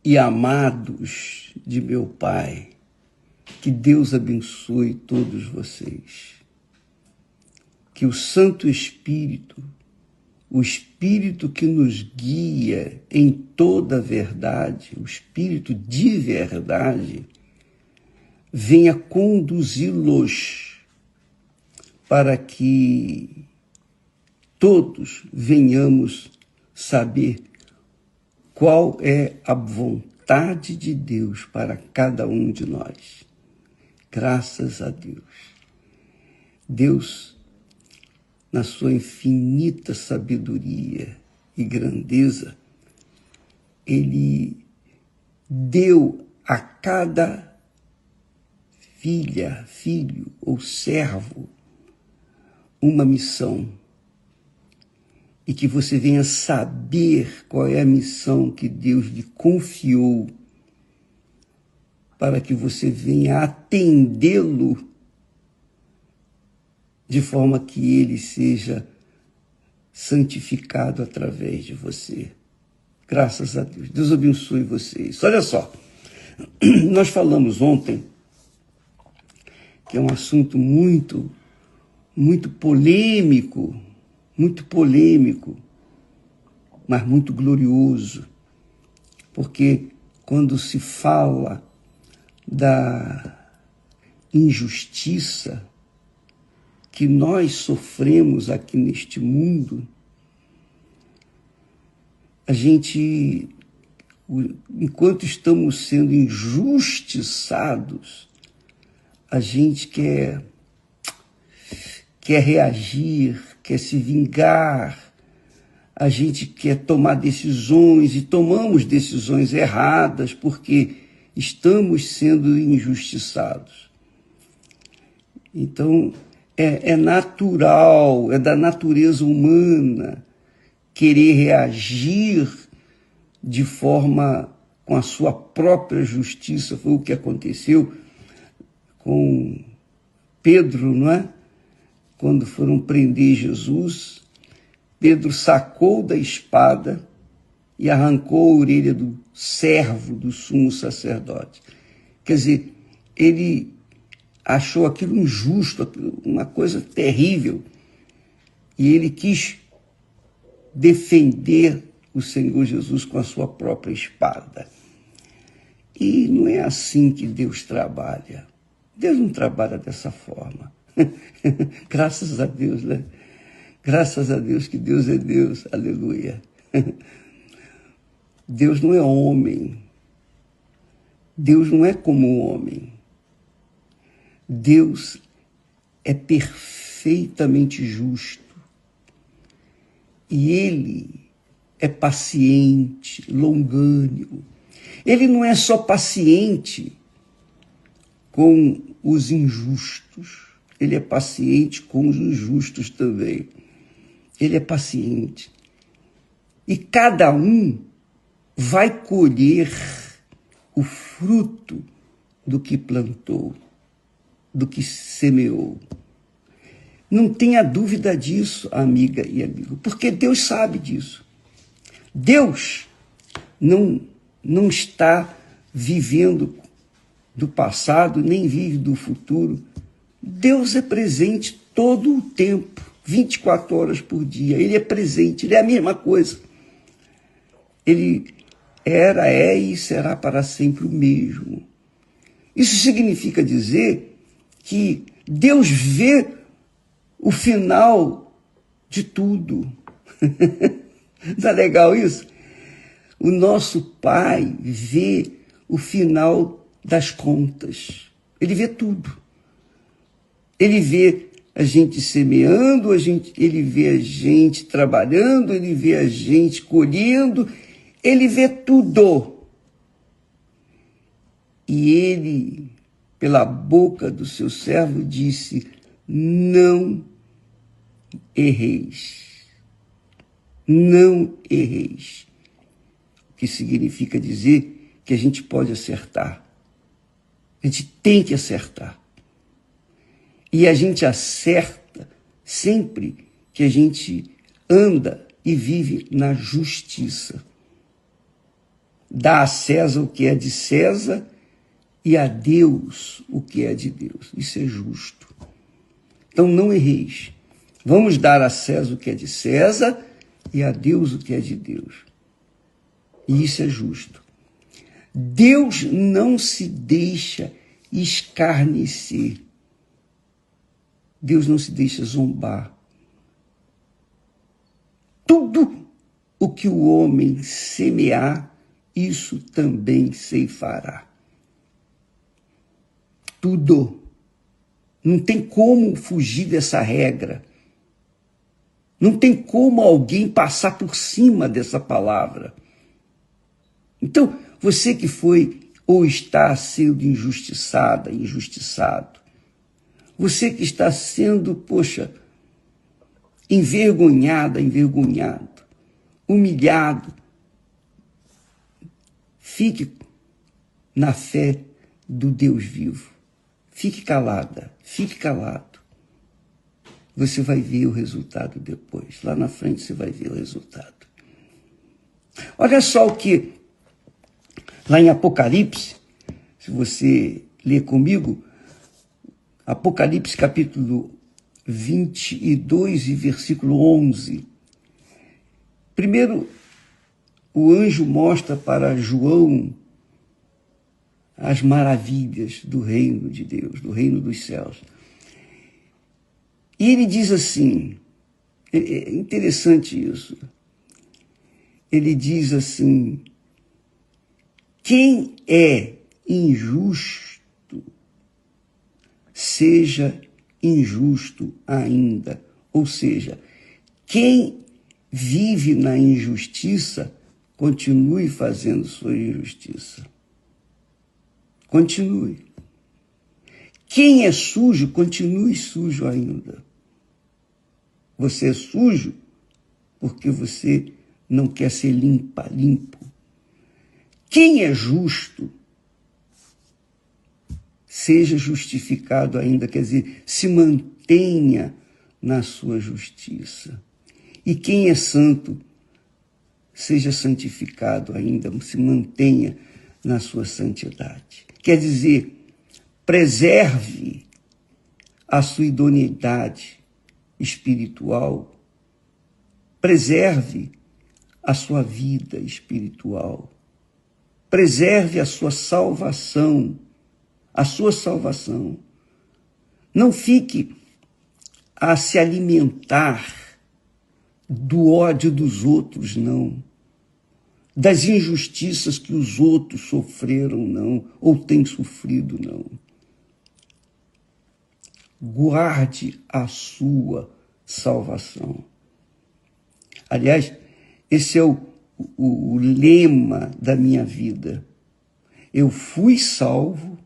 E amados de meu Pai, que Deus abençoe todos vocês. Que o Santo Espírito, o Espírito que nos guia em toda a verdade, o Espírito de verdade, venha conduzi-los para que todos venhamos saber qual é a vontade de Deus para cada um de nós. Graças a Deus. Deus, na sua infinita sabedoria e grandeza, Ele deu a cada filha, filho ou servo uma missão. E que você venha saber qual é a missão que Deus lhe confiou, para que você venha atendê-lo de forma que ele seja santificado através de você. Graças a Deus. Deus abençoe vocês. Olha só, nós falamos ontem que é um assunto muito polêmico, mas muito glorioso, porque quando se fala da injustiça que nós sofremos aqui neste mundo, a gente, enquanto estamos sendo injustiçados, a gente quer reagir, quer se vingar, a gente quer tomar decisões e tomamos decisões erradas porque estamos sendo injustiçados. Então, é natural, é da natureza humana querer reagir de forma com a sua própria justiça. Foi o que aconteceu com Pedro, não é? Quando foram prender Jesus, Pedro sacou da espada e arrancou a orelha do servo do sumo sacerdote. Quer dizer, ele achou aquilo injusto, uma coisa terrível, e ele quis defender o Senhor Jesus com a sua própria espada. E não é assim que Deus trabalha. Deus não trabalha dessa forma. Graças a Deus, né? Graças a Deus que Deus é Deus. Aleluia. Deus não é homem. Deus não é como o homem. Deus é perfeitamente justo. E Ele é paciente, longânimo. Ele não é só paciente com os injustos. Ele é paciente com os justos também. Ele é paciente. E cada um vai colher o fruto do que plantou, do que semeou. Não tenha dúvida disso, amiga e amigo, porque Deus sabe disso. Deus não está vivendo do passado, nem vive do futuro. Deus é presente todo o tempo, 24 horas por dia. Ele é presente, Ele é a mesma coisa. Ele era, é e será para sempre o mesmo. Isso significa dizer que Deus vê o final de tudo. Não é legal isso? O nosso Pai vê o final das contas. Ele vê tudo. Ele vê a gente semeando, ele vê a gente trabalhando, ele vê a gente colhendo, ele vê tudo. E ele, pela boca do seu servo, disse: não erreis. Não erreis. O que significa dizer que a gente pode acertar. A gente tem que acertar. E a gente acerta sempre que a gente anda e vive na justiça. dá a César o que é de César e a Deus o que é de Deus. Isso é justo. Então não erreis. Vamos dar a César o que é de César e a Deus o que é de Deus. E isso é justo. Deus não se deixa escarnecer. Deus não se deixa zombar. Tudo o que o homem semear, isso também ceifará. Tudo. Não tem como fugir dessa regra. Não tem como alguém passar por cima dessa palavra. Então, você que foi ou está sendo injustiçada, injustiçado, você que está sendo, envergonhada, envergonhado, humilhado, fique na fé do Deus vivo. Fique calada, fique calado. Você vai ver o resultado depois. Lá na frente você vai ver o resultado. Olha só o que, lá em Apocalipse, se você ler comigo, Apocalipse capítulo 22 e versículo 11. Primeiro, o anjo mostra para João as maravilhas do reino de Deus, do reino dos céus. E ele diz assim, é interessante isso, ele diz assim, quem é injusto, seja injusto ainda. Ou seja, quem vive na injustiça, continue fazendo sua injustiça. Continue. Quem é sujo, continue sujo ainda. Você é sujo porque você não quer ser limpo. Quem é justo, seja justificado ainda, quer dizer, se mantenha na sua justiça. E quem é santo, seja santificado ainda, se mantenha na sua santidade. Quer dizer, preserve a sua idoneidade espiritual, preserve a sua vida espiritual, preserve a sua salvação, Não fique a se alimentar do ódio dos outros, não. Das injustiças que os outros sofreram, não. Ou têm sofrido, não. Guarde a sua salvação. Aliás, esse é o lema da minha vida. Eu fui salvo,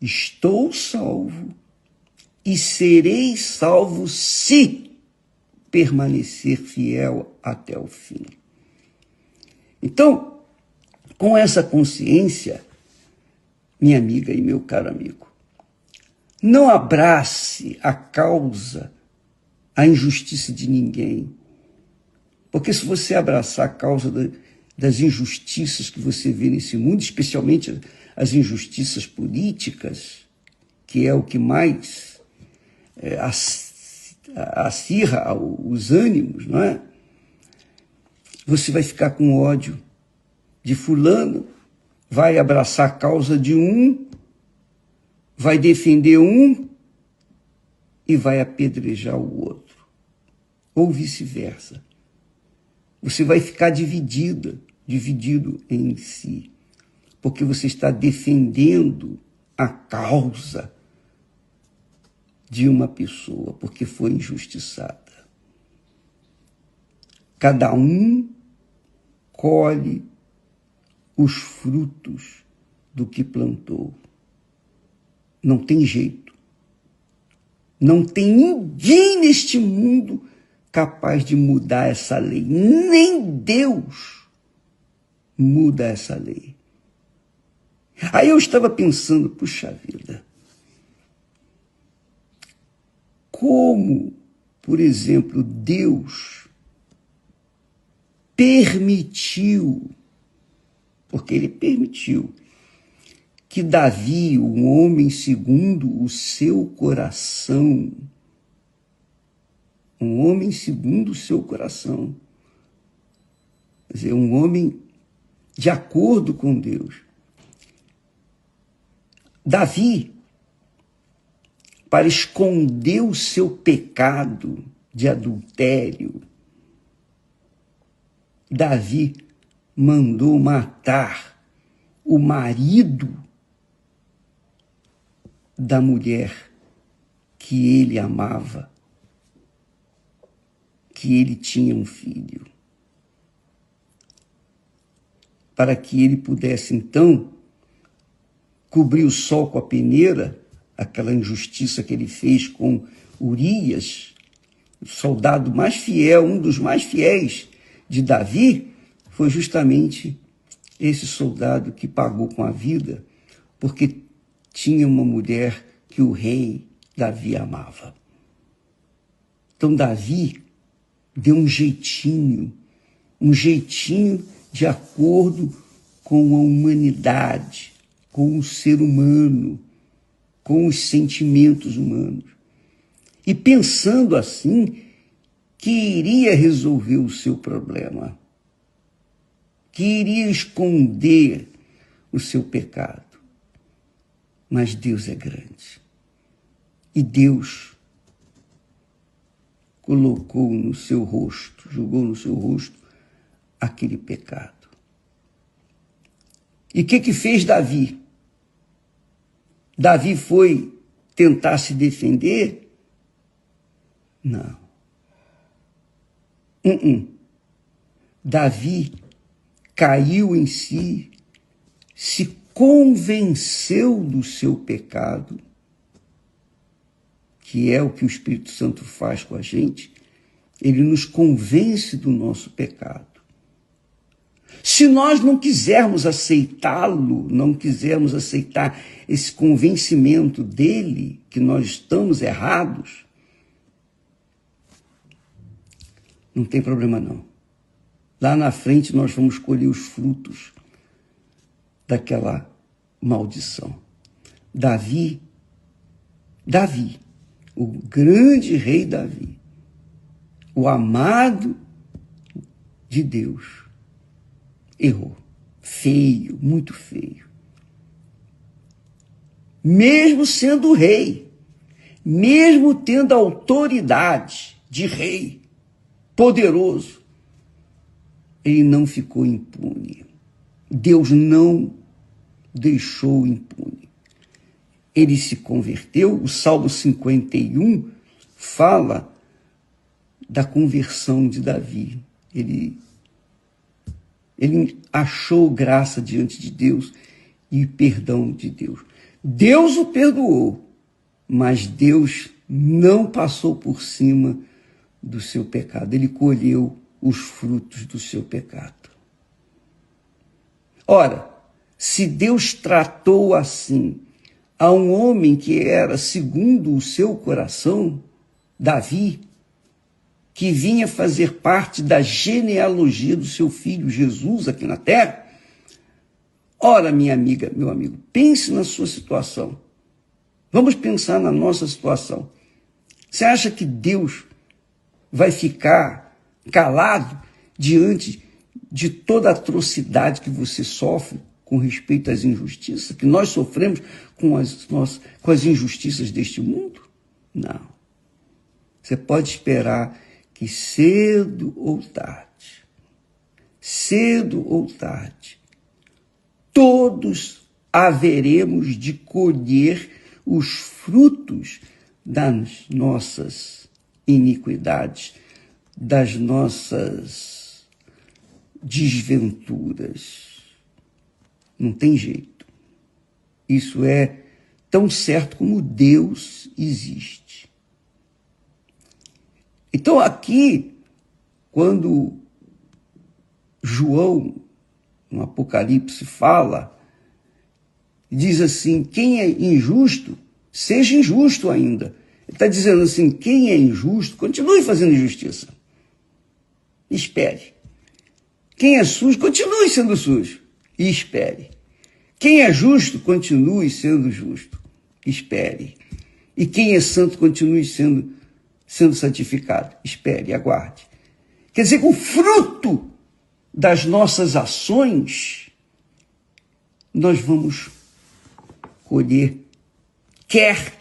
estou salvo e serei salvo se permanecer fiel até o fim. Então, com essa consciência, minha amiga e meu caro amigo, não abrace a causa, a injustiça de ninguém. Porque se você abraçar a causa das injustiças que você vê nesse mundo, especialmente as injustiças políticas, que é o que mais acirra os ânimos, não é? Você vai ficar com ódio de fulano, vai abraçar a causa de um, vai defender um e vai apedrejar o outro. Ou vice-versa. Você vai ficar dividido em si, porque você está defendendo a causa de uma pessoa, porque foi injustiçada. Cada um colhe os frutos do que plantou. Não tem jeito. Não tem ninguém neste mundo capaz de mudar essa lei. Nem Deus muda essa lei. Aí eu estava pensando, puxa vida, como, por exemplo, Deus permitiu, porque ele permitiu que Davi, um homem segundo o seu coração, um homem segundo o seu coração, quer dizer, um homem de acordo com Deus. Davi, para esconder o seu pecado de adultério, Davi mandou matar o marido da mulher que ele amava, que ele tinha um filho, para que ele pudesse, então, cobrir o sol com a peneira, aquela injustiça que ele fez com Urias, o soldado mais fiel, um dos mais fiéis de Davi, foi justamente esse soldado que pagou com a vida, porque tinha uma mulher que o rei Davi amava. Então Davi deu um jeitinho de acordo com a humanidade, com o ser humano, com os sentimentos humanos. E pensando assim, que iria resolver o seu problema, que iria esconder o seu pecado. Mas Deus é grande. E Deus colocou no seu rosto, jogou no seu rosto aquele pecado. E o que fez Davi? Davi foi tentar se defender? Não. Davi caiu em si, se convenceu do seu pecado, que é o que o Espírito Santo faz com a gente. Ele nos convence do nosso pecado. Se nós não quisermos aceitá-lo, não quisermos aceitar esse convencimento dele, que nós estamos errados, não tem problema não. Lá na frente nós vamos colher os frutos daquela maldição. Davi, o grande rei Davi, o amado de Deus, errou. Feio, muito feio. Mesmo sendo rei, mesmo tendo a autoridade de rei, poderoso, ele não ficou impune. Deus não deixou impune. Ele se converteu. O Salmo 51 fala da conversão de Davi. Ele achou graça diante de Deus e perdão de Deus. Deus o perdoou, mas Deus não passou por cima do seu pecado. Ele colheu os frutos do seu pecado. Ora, se Deus tratou assim a um homem que era segundo o seu coração, Davi, que vinha fazer parte da genealogia do seu filho Jesus aqui na terra, ora, minha amiga, meu amigo, pense na sua situação. Vamos pensar na nossa situação. Você acha que Deus vai ficar calado diante de toda a atrocidade que você sofre com respeito às injustiças, que nós sofremos com as injustiças deste mundo? Não. Você pode esperar que cedo ou tarde, todos haveremos de colher os frutos das nossas iniquidades, das nossas desventuras. Não tem jeito. Isso é tão certo como Deus existe. Então aqui, quando João, no Apocalipse, fala, diz assim, quem é injusto, seja injusto ainda. Ele está dizendo assim, quem é injusto, continue fazendo injustiça. Espere. Quem é sujo, continue sendo sujo. e espere. Quem é justo, continue sendo justo. Espere. E quem é santo, continue sendo santificado. Espere, aguarde. Quer dizer que o fruto das nossas ações, nós vamos colher, quer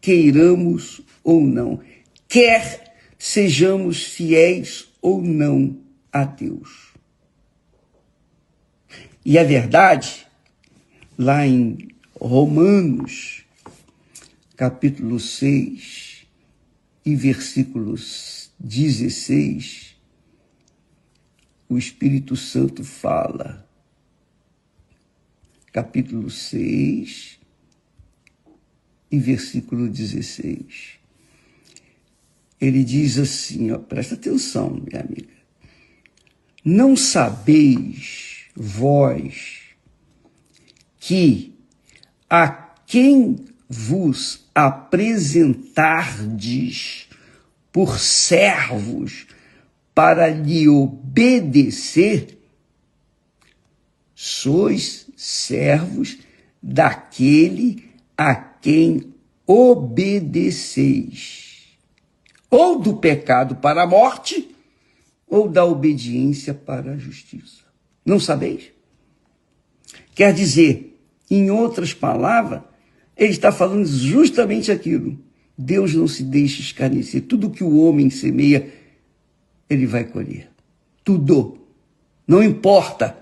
queiramos ou não, quer sejamos fiéis ou não a Deus. E a verdade, lá em Romanos, capítulo 6 e versículos 16, o Espírito Santo fala, capítulo 6 e versículo 16. Ele diz assim, ó, presta atenção, minha amiga. Não sabeis vós que a quem vos apresentardes por servos para lhe obedecer, sois servos daquele a quem obedeceis, ou do pecado para a morte, ou da obediência para a justiça. Não sabeis? Quer dizer, em outras palavras, ele está falando justamente aquilo. Deus não se deixa escarnecer. Tudo que o homem semeia, ele vai colher. Tudo. Não importa.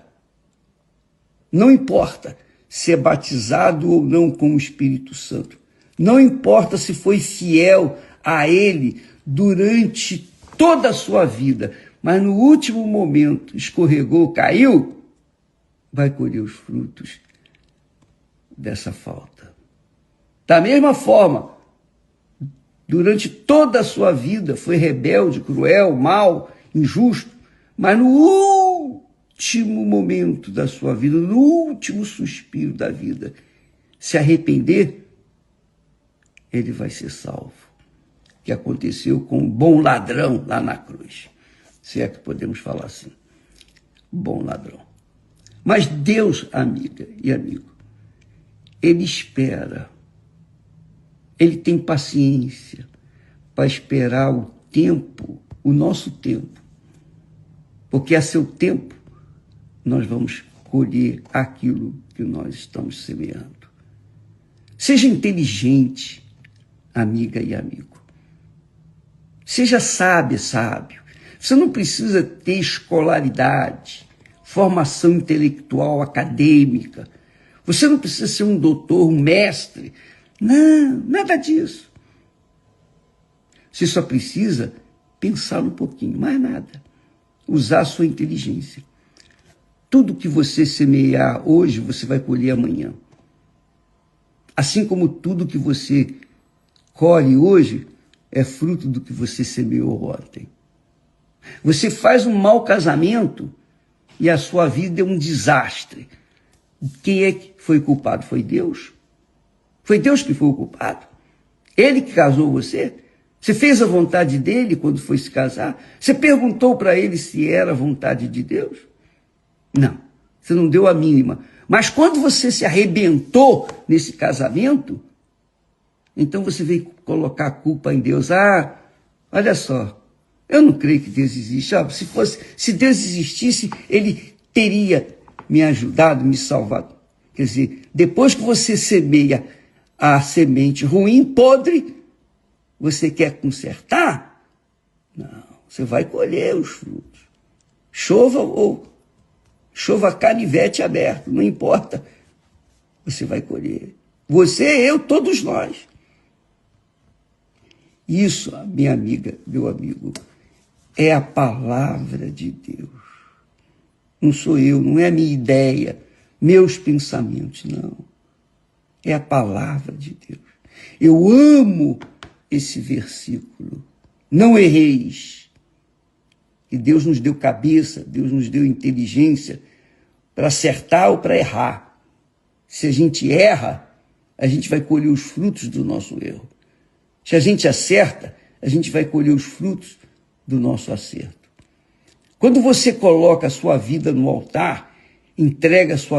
Não importa se é batizado ou não com o Espírito Santo. Não importa se foi fiel a ele durante toda a sua vida, mas no último momento escorregou, caiu, vai colher os frutos dessa falta. Da mesma forma, durante toda a sua vida foi rebelde, cruel, mau, injusto, mas no último momento da sua vida, no último suspiro da vida, se arrepender, ele vai ser salvo. Que aconteceu com um bom ladrão lá na cruz. Se é que podemos falar assim. Bom ladrão. Mas Deus, amiga e amigo, ele espera. Ele tem paciência para esperar o tempo, o nosso tempo. Porque a seu tempo nós vamos colher aquilo que nós estamos semeando. Seja inteligente, amiga e amigo. Seja sábio. Você não precisa ter escolaridade, formação intelectual, acadêmica. Você não precisa ser um doutor, um mestre. Não, nada disso. Você só precisa pensar um pouquinho, mais nada. Usar a sua inteligência. Tudo que você semear hoje, você vai colher amanhã. Assim como tudo que você colhe hoje é fruto do que você semeou ontem. Você faz um mau casamento e a sua vida é um desastre. Quem é que foi culpado? Foi Deus? Foi Deus que foi o culpado? Ele que casou você? Você fez a vontade dele quando foi se casar? Você perguntou para ele se era a vontade de Deus? Não, você não deu a mínima. Mas quando você se arrebentou nesse casamento, então você veio colocar a culpa em Deus. Ah, olha só, eu não creio que Deus existe. Ah, se Deus existisse, ele teria me ajudado, me salvado. Quer dizer, depois que você semeia a semente ruim, podre, você quer consertar? Não, você vai colher os frutos. Chova canivete aberto, não importa. Você vai colher. Você, eu, todos nós. Isso, minha amiga, meu amigo, é a palavra de Deus. Não sou eu, não é a minha ideia, meus pensamentos, não. É a palavra de Deus. Eu amo esse versículo. Não erreis. E Deus nos deu cabeça, Deus nos deu inteligência para acertar ou para errar. Se a gente erra, a gente vai colher os frutos do nosso erro. Se a gente acerta, a gente vai colher os frutos do nosso acerto. Quando você coloca a sua vida no altar entrega a sua